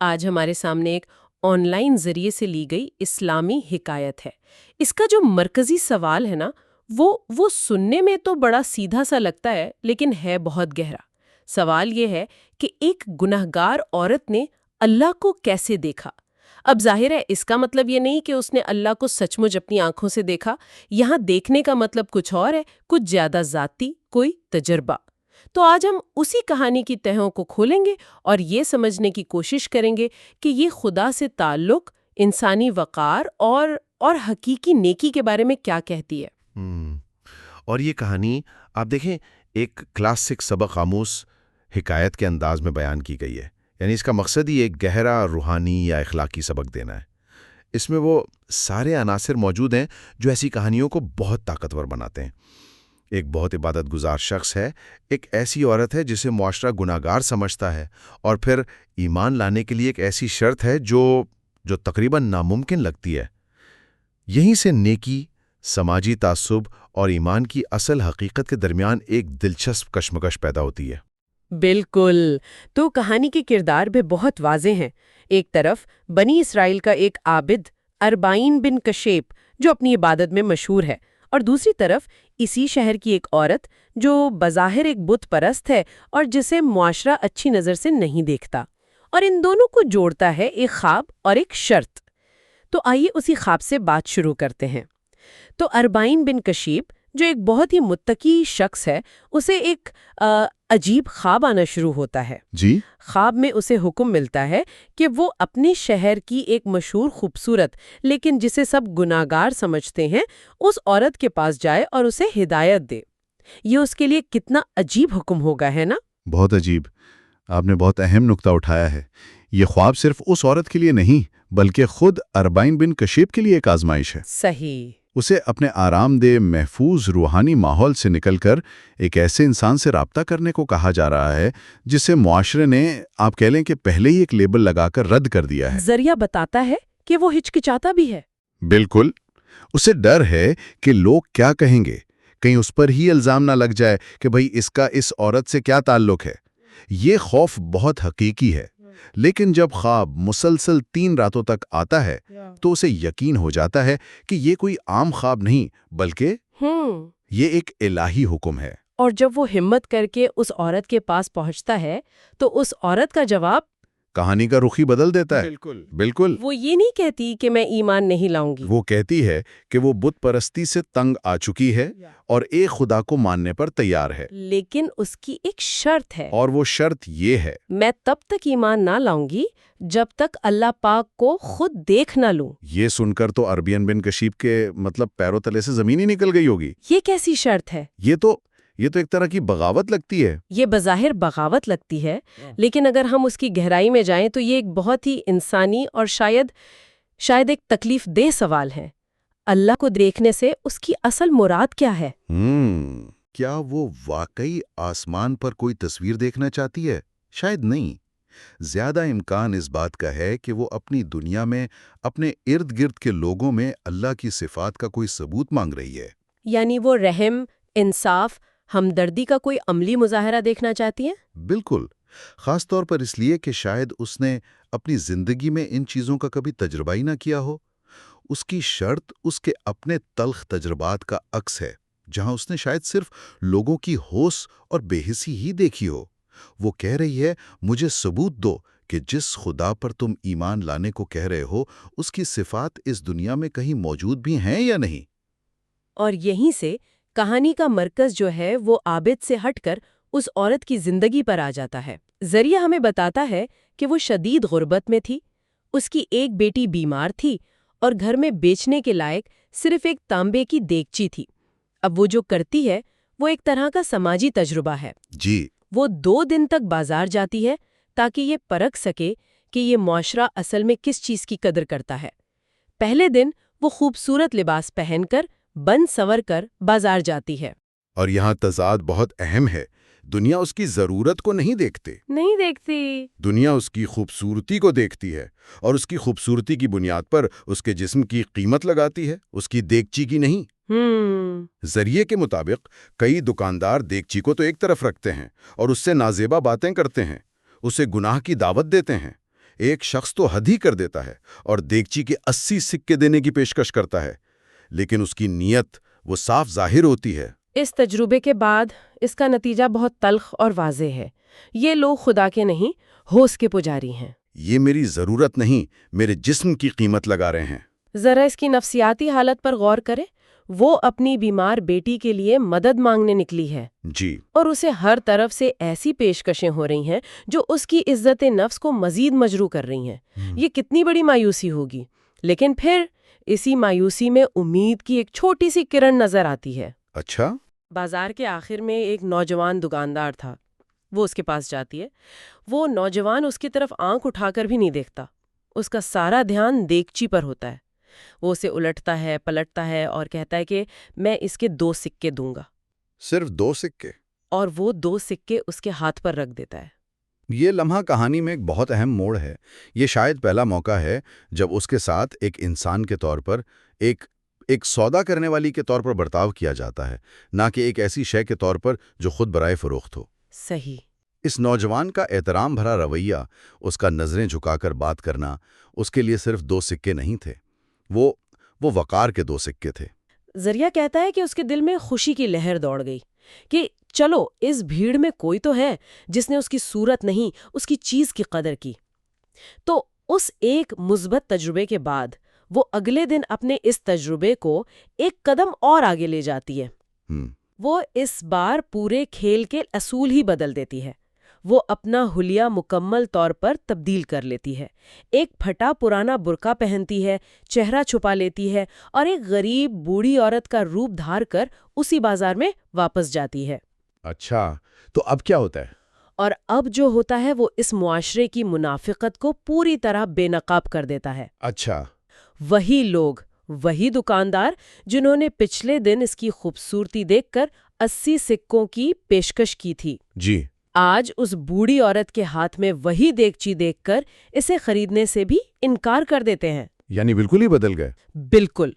آج ہمارے سامنے ایک آن لائن ذریعے سے لی گئی اسلامی حکایت ہے۔ اس کا جو مرکزی سوال ہے نا، وہ سننے میں تو بڑا سیدھا سا لگتا ہے، لیکن ہے بہت گہرا۔ سوال یہ ہے کہ ایک گنہگار عورت نے اللہ کو کیسے دیکھا؟ اب ظاہر ہے اس کا مطلب یہ نہیں کہ اس نے اللہ کو سچ مچ اپنی آنکھوں سے دیکھا۔ یہاں دیکھنے کا مطلب کچھ اور ہے، کچھ زیادہ ذاتی، کوئی تجربہ۔ تو آج ہم اسی کہانی کی تہوں کو کھولیں گے اور یہ سمجھنے کی کوشش کریں گے کہ یہ خدا سے تعلق، انسانی وقار اور حقیقی نیکی کے بارے میں کیا کہتی ہے۔ اور یہ کہانی آپ دیکھیں ایک کلاسک سبق آموز حکایت کے انداز میں بیان کی گئی ہے، یعنی اس کا مقصد ہی ایک گہرا روحانی یا اخلاقی سبق دینا ہے۔ اس میں وہ سارے عناصر موجود ہیں جو ایسی کہانیوں کو بہت طاقتور بناتے ہیں۔ ایک بہت عبادت گزار شخص ہے، ایک ایسی عورت ہے جسے معاشرہ گناہگار سمجھتا ہے، اور پھر ایمان لانے کے لیے ایک ایسی شرط ہے جو تقریباً ناممکن لگتی ہے۔ یہیں سے نیکی، سماجی تعصب اور ایمان کی اصل حقیقت کے درمیان ایک دلچسپ کشمکش پیدا ہوتی ہے۔ بالکل، تو کہانی کے کردار بھی بہت واضح ہیں۔ ایک طرف بنی اسرائیل کا ایک عابد اربعین بن کشیپ جو اپنی عبادت میں مشہور ہے، اور دوسری طرف اسی شہر کی ایک عورت جو بظاہر ایک بت پرست ہے اور جسے معاشرہ اچھی نظر سے نہیں دیکھتا، اور ان دونوں کو جوڑتا ہے ایک خواب اور ایک شرط۔ تو آئیے اسی خواب سے بات شروع کرتے ہیں۔ تو اربعین بن کشیپ جو ایک بہت ہی متقی شخص ہے، اسے ایک عجیب خواب آنا شروع ہوتا ہے۔ جی؟ خواب میں اسے حکم ملتا ہے کہ وہ اپنے شہر کی ایک مشہور خوبصورت لیکن جسے سب گناہگار سمجھتے ہیں اس عورت کے پاس جائے اور اسے ہدایت دے۔ یہ اس کے لیے کتنا عجیب حکم ہوگا، ہے نا؟ بہت عجیب۔ آپ نے بہت اہم نقطہ اٹھایا ہے۔ یہ خواب صرف اس عورت کے لیے نہیں بلکہ خود اربعین بن کشیپ کے لیے ایک آزمائش ہے۔ صحیح۔ اسے اپنے آرام دہ محفوظ روحانی ماحول سے نکل کر ایک ایسے انسان سے رابطہ کرنے کو کہا جا رہا ہے جسے معاشرے نے آپ کہہ لیں کہ پہلے ہی ایک لیبل لگا کر رد کر دیا ہے۔ ذریعہ بتاتا ہے کہ وہ ہچکچاتا بھی ہے۔ بالکل، اسے ڈر ہے کہ لوگ کیا کہیں گے، کہیں اس پر ہی الزام نہ لگ جائے کہ بھئی اس کا اس عورت سے کیا تعلق ہے۔ یہ خوف بہت حقیقی ہے، لیکن جب خواب مسلسل 3 راتوں تک آتا ہے تو اسے یقین ہو جاتا ہے کہ یہ کوئی عام خواب نہیں بلکہ یہ ایک الہی حکم ہے۔ اور جب وہ ہمت کر کے اس عورت کے پاس پہنچتا ہے تو اس عورت کا جواب کہانی کا رخ ہی بدل دیتا ہے۔ بالکل۔ وہ یہ نہیں کہتی کہ میں ایمان نہیں لاؤں گی، وہ کہتی ہے کہ وہ بت پرستی سے تنگ آ چکی ہے اور ایک خدا کو ماننے پر تیار ہے، لیکن اس کی ایک شرط ہے۔ اور وہ شرط یہ ہے، میں تب تک ایمان نہ لاؤں گی جب تک اللہ پاک کو خود دیکھ نہ لوں۔ یہ سن کر تو اربعین بن کشیپ کے پیروں تلے سے زمین ہی نکل گئی ہوگی۔ یہ کیسی شرط ہے؟ یہ تو ایک طرح کی بغاوت لگتی ہے۔ یہ بظاہر بغاوت لگتی ہے، لیکن اگر ہم اس کی گہرائی میں جائیں تو یہ ایک بہت ہی انسانی اور شاید ایک تکلیف دہ سوال ہے۔ اللہ کو دیکھنے سے اس کی اصل مراد کیا ہے؟ کیا وہ واقعی آسمان پر کوئی تصویر دیکھنا چاہتی ہے؟ شاید نہیں۔ زیادہ امکان اس بات کا ہے کہ وہ اپنی دنیا میں اپنے ارد گرد کے لوگوں میں اللہ کی صفات کا کوئی ثبوت مانگ رہی ہے۔ یعنی وہ رحم، انصاف، ہمدردی کا کوئی عملی مظاہرہ دیکھنا چاہتی ہیں؟ بالکل، خاص طور پر اس لیے کہ شاید اس نے اپنی زندگی میں ان چیزوں کا کبھی تجربہ ہی نہ کیا ہو۔ اس کی شرط اس کے اپنے تلخ تجربات کا عکس ہے، جہاں اس نے شاید صرف لوگوں کی ہوس اور بے حسی ہی دیکھی ہو۔ وہ کہہ رہی ہے، مجھے ثبوت دو کہ جس خدا پر تم ایمان لانے کو کہہ رہے ہو اس کی صفات اس دنیا میں کہیں موجود بھی ہیں یا نہیں۔ اور یہیں سے کہانی کا مرکز جو ہے وہ عابد سے ہٹ کر اس عورت کی زندگی پر آ جاتا ہے۔ ذریعہ ہمیں بتاتا ہے کہ وہ شدید غربت میں تھی، اس کی ایک بیٹی بیمار تھی اور گھر میں بیچنے کے لائق صرف ایک تانبے کی دیگچی تھی۔ اب وہ جو کرتی ہے وہ ایک طرح کا سماجی تجربہ ہے۔ جی، وہ 2 دن تک بازار جاتی ہے تاکہ یہ پرکھ سکے کہ یہ معاشرہ اصل میں کس چیز کی قدر کرتا ہے۔ پہلے دن وہ خوبصورت لباس پہن کر بن سور کر بازار جاتی ہے۔ اور یہاں تضاد بہت اہم ہے۔ دنیا اس کی ضرورت کو نہیں دیکھتی، دنیا اس کی خوبصورتی کو دیکھتی ہے، اور اس کی خوبصورتی کی بنیاد پر اس کے جسم کی قیمت لگاتی ہے، اس کی دیگچی کی نہیں۔ ذریعے کے مطابق کئی دکاندار دیگچی کو تو ایک طرف رکھتے ہیں اور اس سے نازیبا باتیں کرتے ہیں، اسے گناہ کی دعوت دیتے ہیں۔ ایک شخص تو حد ہی کر دیتا ہے اور دیگچی کے 80 سکے دینے کی پیشکش کرتا ہے، لیکن اس کی نیت وہ صاف ظاہر ہوتی ہے۔ اس تجربے کے بعد اس کا نتیجہ بہت تلخ اور واضح ہے۔ یہ لوگ خدا کے نہیں، ہوس کے پجاری ہیں۔ یہ میری ضرورت نہیں، میرے جسم کی قیمت لگا رہے ہیں۔ ذرا اس کی نفسیاتی حالت پر غور کریں۔ وہ اپنی بیمار بیٹی کے لیے مدد مانگنے نکلی ہے، جی، اور اسے ہر طرف سے ایسی پیشکشیں ہو رہی ہیں جو اس کی عزت نفس کو مزید مجروح کر رہی ہیں۔ یہ کتنی بڑی مایوسی ہوگی، لیکن پھر اسی مایوسی میں امید کی ایک چھوٹی سی کرن نظر آتی ہے۔ اچھا، بازار کے آخر میں ایک نوجوان دکاندار تھا۔ وہ اس کے پاس جاتی ہے۔ وہ نوجوان اس کی طرف آنکھ اٹھا کر بھی نہیں دیکھتا۔ اس کا سارا دھیان دیگچی پر ہوتا ہے۔ وہ اسے الٹتا ہے، پلٹتا ہے اور کہتا ہے کہ میں اس کے 2 سکے دوں گا۔ صرف 2 سکے؟ اور وہ 2 سکے اس کے ہاتھ پر رکھ دیتا ہے۔ یہ لمحہ کہانی میں ایک بہت اہم موڑ ہے۔ یہ شاید پہلا موقع ہے جب اس کے ساتھ ایک انسان کے طور پر، ایک سودا کرنے والی کے طور پر برتاؤ کیا جاتا ہے، نہ کہ ایک ایسی شے کے طور پر جو خود برائے فروخت ہو۔ صحیح۔ اس نوجوان کا احترام بھرا رویہ، اس کا نظریں جھکا کر بات کرنا، اس کے لیے صرف 2 سکے نہیں تھے، وہ وقار کے 2 سکے تھے۔ ذریعہ کہتا ہے کہ اس کے دل میں خوشی کی لہر دوڑ گئی کہ چلو اس بھیڑ میں کوئی تو ہے جس نے اس کی صورت نہیں، اس کی چیز کی قدر کی۔ تو اس ایک مثبت تجربے کے بعد وہ اگلے دن اپنے اس تجربے کو ایک قدم اور آگے لے جاتی ہے۔ وہ اس بار پورے کھیل کے اصول ہی بدل دیتی ہے۔ وہ اپنا حلیہ مکمل طور پر تبدیل کر لیتی ہے۔ ایک پھٹا پرانا برقع پہنتی ہے، چہرہ چھپا لیتی ہے اور ایک غریب بوڑھی عورت کا روپ دھار کر اسی بازار میں واپس جاتی ہے۔ اچھا، تو اب کیا ہوتا ہے؟ اور اب جو ہوتا ہے وہ اس معاشرے کی منافقت کو پوری طرح بے نقاب کر دیتا ہے۔ اچھا، وہی لوگ، وہی دکاندار جنہوں نے پچھلے دن اس کی خوبصورتی دیکھ کر 80 سکوں کی پیشکش کی تھی، جی، آج اس بوڑھی عورت کے ہاتھ میں وہی دیگچی دیکھ کر اسے خریدنے سے بھی انکار کر دیتے ہیں۔ یعنی بالکل ہی بدل گئے۔ بالکل۔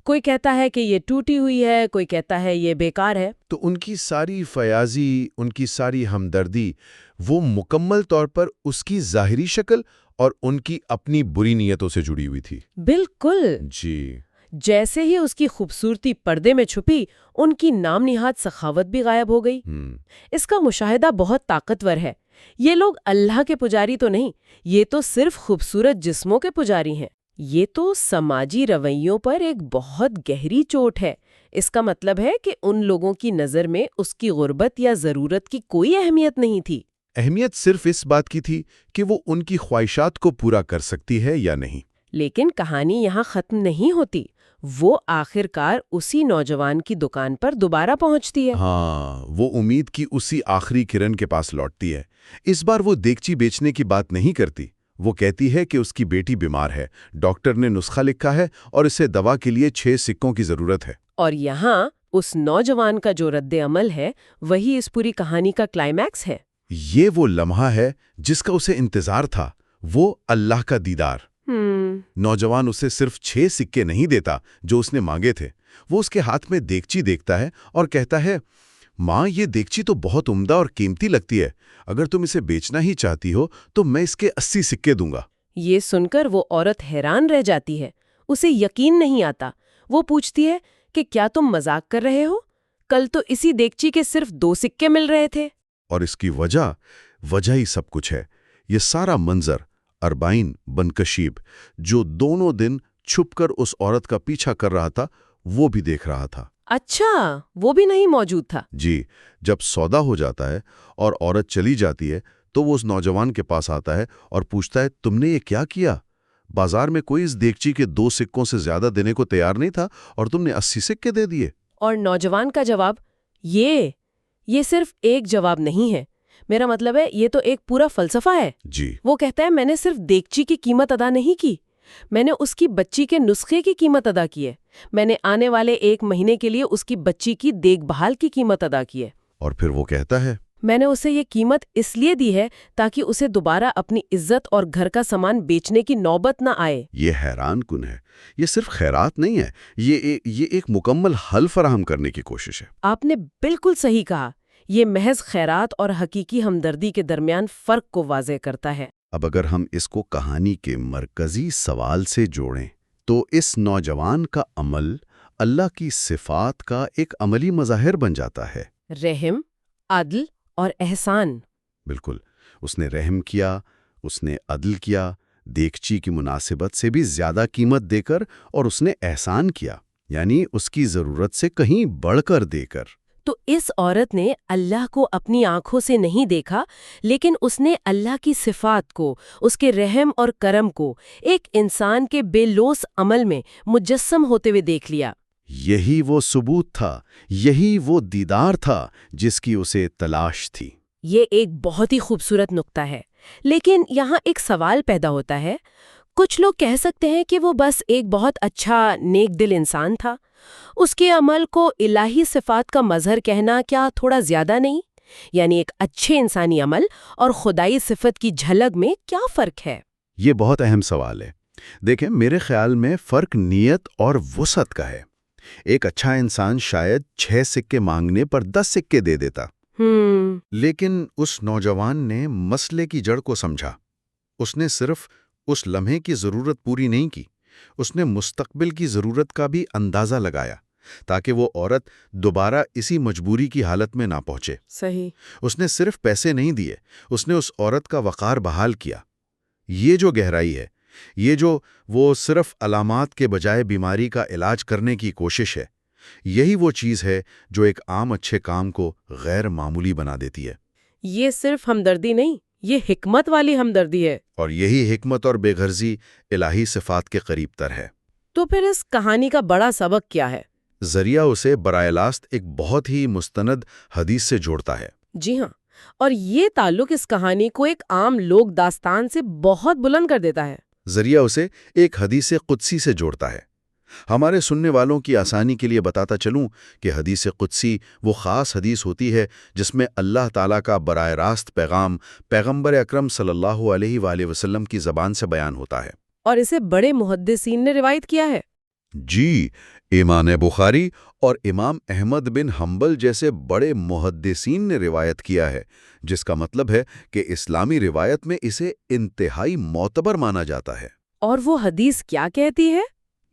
کوئی کہتا ہے کہ یہ ٹوٹی ہوئی ہے، کوئی کہتا ہے یہ بیکار ہے۔ تو ان کی ساری فیاضی، ان کی ساری ہمدردی، وہ مکمل طور پر اس کی ظاہری شکل اور ان کی اپنی بری نیتوں سے جڑی ہوئی تھی۔ بالکل۔ جی، جیسے ہی اس کی خوبصورتی پردے میں چھپی، ان کی نام نہاد سخاوت بھی غائب ہو گئی۔ اس کا مشاہدہ بہت طاقتور ہے۔ یہ لوگ اللہ کے پجاری تو نہیں، یہ تو صرف خوبصورت جسموں کے پجاری ہیں۔ یہ تو سماجی رویوں پر ایک بہت گہری چوٹ ہے۔ اس کا مطلب ہے کہ ان لوگوں کی نظر میں اس کی غربت یا ضرورت کی کوئی اہمیت نہیں تھی۔ اہمیت صرف اس بات کی تھی کہ وہ ان کی خواہشات کو پورا کر سکتی ہے یا نہیں۔ لیکن کہانی یہاں ختم نہیں ہوتی۔ وہ آخرکار اسی نوجوان کی دکان پر دوبارہ پہنچتی ہے۔ ہاں، وہ امید کی اسی آخری کرن کے پاس لوٹتی ہے۔ اس بار وہ دیگچی بیچنے کی بات نہیں کرتی۔ وہ کہتی ہے کہ اس کی بیٹی بیمار ہے، ڈاکٹر نے نسخہ لکھا ہے اور اسے دوا کے لیے 6 سکوں کی ضرورت ہے۔ اور یہاں اس نوجوان کا جو رد عمل ہے وہی اس پوری کہانی کا کلائمیکس ہے۔ یہ وہ لمحہ ہے جس کا اسے انتظار تھا، وہ اللہ کا دیدار۔ نوجوان اسے صرف 6 سکے نہیں دیتا جو اس نے مانگے تھے، وہ اس کے ہاتھ میں دیگچی دیکھتا ہے اور کہتا ہے، ماں یہ دیگچی تو بہت عمدہ اور قیمتی لگتی ہے، اگر تم اسے بیچنا ہی چاہتی ہو تو میں اس کے 80 سکے دوں گا۔ یہ سن کر وہ عورت حیران رہ جاتی ہے، اسے یقین نہیں آتا۔ وہ پوچھتی ہے کہ کیا تم مذاق کر رہے ہو؟ کل تو اسی دیگچی کے صرف 2 سکے مل رہے تھے۔ اور اس کی وجہ ہی سب کچھ ہے۔ یہ سارا منظر اربعین بن کشیب، جو دونوں دن چھپ کر اس عورت کا پیچھا کر رہا تھا، وہ بھی دیکھ رہا تھا۔ اچھا، وہ بھی نہیں موجود تھا۔ جی، جب سودا ہو جاتا ہے اور عورت چلی جاتی ہے تو وہ اس نوجوان کے پاس آتا ہے اور پوچھتا ہے، تم نے یہ کیا کیا؟ بازار میں کوئی اس دیگچی کے 2 سکوں سے زیادہ دینے کو تیار نہیں تھا اور تم نے 80 سکے دے دیے۔ اور نوجوان کا جواب، یہ صرف ایک جواب نہیں ہے، میرا مطلب ہے یہ تو ایک پورا فلسفہ ہے۔ جی، وہ کہتا ہے، میں نے صرف دیگچی کی قیمت ادا نہیں کی، میں نے اس کی بچی کے نسخے کی قیمت ادا کی ہے، میں نے آنے والے 1 مہینے کے لیے اس کی بچی کی دیکھ بھال کی قیمت ادا کی ہے۔ اور پھر وہ کہتا ہے، میں نے اسے یہ قیمت اس لیے دی ہے تاکہ اسے دوبارہ اپنی عزت اور گھر کا سامان بیچنے کی نوبت نہ آئے۔ یہ حیران کن ہے۔ یہ صرف خیرات نہیں ہے، یہ ایک مکمل حل فراہم کرنے کی کوشش ہے۔ آپ نے بالکل صحیح کہا۔ یہ محض خیرات اور حقیقی ہمدردی کے درمیان فرق کو واضح کرتا ہے۔ اب اگر ہم اس کو کہانی کے مرکزی سوال سے جوڑیں تو اس نوجوان کا عمل اللہ کی صفات کا ایک عملی مظاہر بن جاتا ہے۔ رحم، عدل اور احسان۔ بالکل، اس نے رحم کیا، اس نے عدل کیا، دیگچی کی مناسبت سے بھی زیادہ قیمت دے کر، اور اس نے احسان کیا، یعنی اس کی ضرورت سے کہیں بڑھ کر دے کر۔ تو اس عورت نے اللہ کو اپنی آنکھوں سے نہیں دیکھا، لیکن اس نے اللہ کی صفات کو، اس کے رحم اور کرم کو ایک انسان کے بے لوث عمل میں مجسم ہوتے ہوئے دیکھ لیا۔ یہی وہ ثبوت تھا، یہی وہ دیدار تھا جس کی اسے تلاش تھی۔ یہ ایک بہت ہی خوبصورت نقطہ ہے، لیکن یہاں ایک سوال پیدا ہوتا ہے۔ کچھ لوگ کہہ سکتے ہیں کہ وہ بس ایک بہت اچھا نیک دل انسان تھا۔ اس کے عمل کو الہی صفات کا مظہر کہنا کیا تھوڑا زیادہ نہیں؟ یعنی ایک اچھے انسانی عمل اور خدائی صفت کی جھلک میں کیا فرق ہے؟ یہ بہت اہم سوال ہے۔ دیکھیں، میرے خیال میں فرق نیت اور وسعت کا ہے۔ ایک اچھا انسان شاید 6 سکے مانگنے پر 10 سکے دے دیتا، لیکن اس نوجوان نے مسئلے کی جڑ کو سمجھا۔ اس نے صرف اس لمحے کی ضرورت پوری نہیں کی، اس نے مستقبل کی ضرورت کا بھی اندازہ لگایا تاکہ وہ عورت دوبارہ اسی مجبوری کی حالت میں نہ پہنچے۔ صحیح۔ اس نے صرف پیسے نہیں دیے، اس نے اس عورت کا وقار بحال کیا۔ یہ جو گہرائی ہے، یہ جو وہ صرف علامات کے بجائے بیماری کا علاج کرنے کی کوشش ہے، یہی وہ چیز ہے جو ایک عام اچھے کام کو غیر معمولی بنا دیتی ہے۔ یہ صرف ہمدردی نہیں، یہ حکمت والی ہمدردی ہے۔ اور یہی حکمت اور بے غرضی الہی صفات کے قریب تر ہے۔ تو پھر اس کہانی کا بڑا سبق کیا ہے؟ ذریعہ اسے براہ راست ایک بہت ہی مستند حدیث سے جوڑتا ہے۔ جی ہاں، اور یہ تعلق اس کہانی کو ایک عام لوک داستان سے بہت بلند کر دیتا ہے۔ ذریعہ اسے ایک حدیث قدسی سے جوڑتا ہے۔ ہمارے سننے والوں کی آسانی کے لیے بتاتا چلوں کہ حدیث قدسی وہ خاص حدیث ہوتی ہے جس میں اللہ تعالیٰ کا براہ راست پیغام پیغمبر اکرم صلی اللہ علیہ وآلہ وسلم کی زبان سے بیان ہوتا ہے۔ اور اسے بڑے محدثین نے روایت کیا ہے۔ جی، امام بخاری اور امام احمد بن حنبل جیسے بڑے محدثین نے روایت کیا ہے، جس کا مطلب ہے کہ اسلامی روایت میں اسے انتہائی معتبر مانا جاتا ہے۔ اور وہ حدیث کیا کہتی ہے؟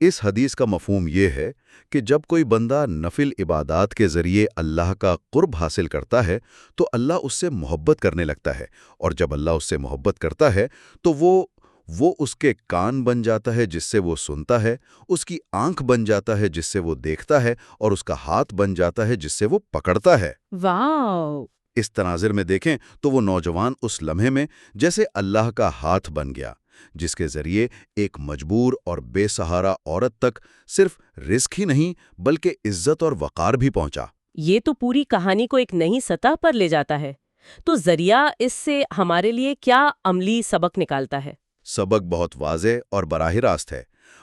اس حدیث کا مفہوم یہ ہے کہ جب کوئی بندہ نفل عبادات کے ذریعے اللہ کا قرب حاصل کرتا ہے تو اللہ اس سے محبت کرنے لگتا ہے، اور جب اللہ اس سے محبت کرتا ہے تو وہ اس کے کان بن جاتا ہے جس سے وہ سنتا ہے، اس کی آنکھ بن جاتا ہے جس سے وہ دیکھتا ہے، اور اس کا ہاتھ بن جاتا ہے جس سے وہ پکڑتا ہے۔ واو! اس تناظر میں دیکھیں تو وہ نوجوان اس لمحے میں جیسے اللہ کا ہاتھ بن گیا، جس کے ذریعے ایک مجبور اور بے سہارا عورت تک صرف رزق ہی نہیں بلکہ عزت اور وقار بھی پہنچا۔ یہ تو پوری کہانی کو ایک نئی سطح پر لے جاتا ہے۔ تو ذریعہ اس سے ہمارے لیے کیا عملی سبق نکالتا ہے؟ سبق بہت واضح اور براہ راست ہے۔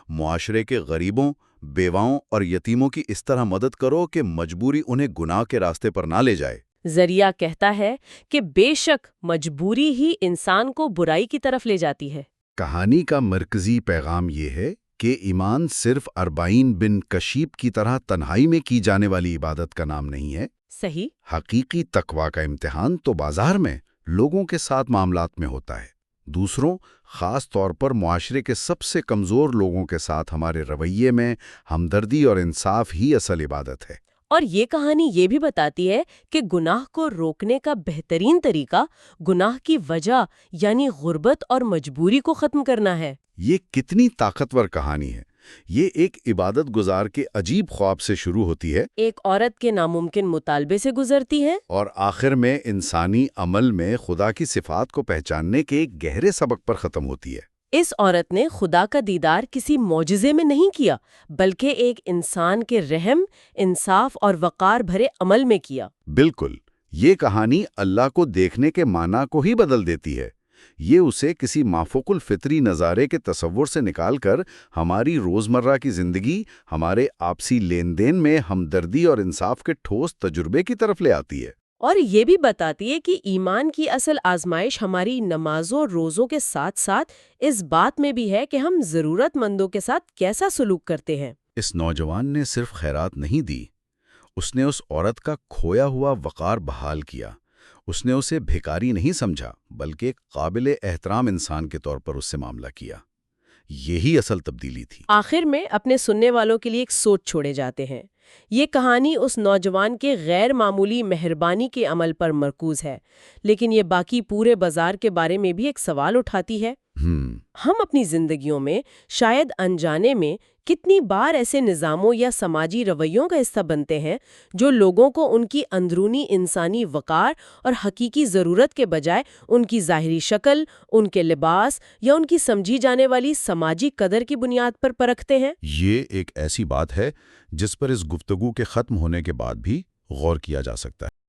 معاشرے کے غریبوں، بیواؤں اور یتیموں کی اس طرح مدد کرو کہ مجبوری انہیں گناہ کے راستے پر نہ لے جائے۔ ذریعہ کہتا ہے کہ بے شک مجبوری ہی انسان کو برائی کی طرف لے جاتی ہے۔ کہانی کا مرکزی پیغام یہ ہے کہ ایمان صرف اربعین بن کشیب کی طرح تنہائی میں کی جانے والی عبادت کا نام نہیں ہے۔ صحیح۔ حقیقی تقویٰ کا امتحان تو بازار میں لوگوں کے ساتھ معاملات میں ہوتا ہے۔ دوسروں، خاص طور پر معاشرے کے سب سے کمزور لوگوں کے ساتھ ہمارے رویے میں ہمدردی اور انصاف ہی اصل عبادت ہے۔ اور یہ کہانی یہ بھی بتاتی ہے کہ گناہ کو روکنے کا بہترین طریقہ گناہ کی وجہ یعنی غربت اور مجبوری کو ختم کرنا ہے۔ یہ کتنی طاقتور کہانی ہے۔ یہ ایک عبادت گزار کے عجیب خواب سے شروع ہوتی ہے، ایک عورت کے ناممکن مطالبے سے گزرتی ہے، اور آخر میں انسانی عمل میں خدا کی صفات کو پہچاننے کے ایک گہرے سبق پر ختم ہوتی ہے۔ اس عورت نے خدا کا دیدار کسی معجزے میں نہیں کیا، بلکہ ایک انسان کے رحم، انصاف اور وقار بھرے عمل میں کیا۔ بالکل، یہ کہانی اللہ کو دیکھنے کے معنی کو ہی بدل دیتی ہے۔ یہ اسے کسی مافوق الفطری نظارے کے تصور سے نکال کر ہماری روزمرہ کی زندگی، ہمارے آپسی لین دین میں ہمدردی اور انصاف کے ٹھوس تجربے کی طرف لے آتی ہے۔ اور یہ بھی بتاتی ہے کہ ایمان کی اصل آزمائش ہماری نمازوں روزوں کے ساتھ ساتھ اس بات میں بھی ہے کہ ہم ضرورت مندوں کے ساتھ کیسا سلوک کرتے ہیں۔ اس نوجوان نے صرف خیرات نہیں دی، اس نے اس عورت کا کھویا ہوا وقار بحال کیا، اس نے اسے بھیکاری نہیں سمجھا بلکہ ایک قابل احترام انسان کے طور پر اس سے معاملہ کیا۔ یہی اصل تبدیلی تھی۔ آخر میں اپنے سننے والوں کے لیے ایک سوچ چھوڑے جاتے ہیں۔ یہ کہانی اس نوجوان کے غیر معمولی مہربانی کے عمل پر مرکوز ہے، لیکن یہ باقی پورے بازار کے بارے میں بھی ایک سوال اٹھاتی ہے۔ ہم اپنی زندگیوں میں شاید انجانے میں کتنی بار ایسے نظاموں یا سماجی رویوں کا حصہ بنتے ہیں جو لوگوں کو ان کی اندرونی انسانی وقار اور حقیقی ضرورت کے بجائے ان کی ظاہری شکل، ان کے لباس یا ان کی سمجھی جانے والی سماجی قدر کی بنیاد پر پرکھتے ہیں۔ یہ ایک ایسی بات ہے جس پر اس گفتگو کے ختم ہونے کے بعد بھی غور کیا جا سکتا ہے۔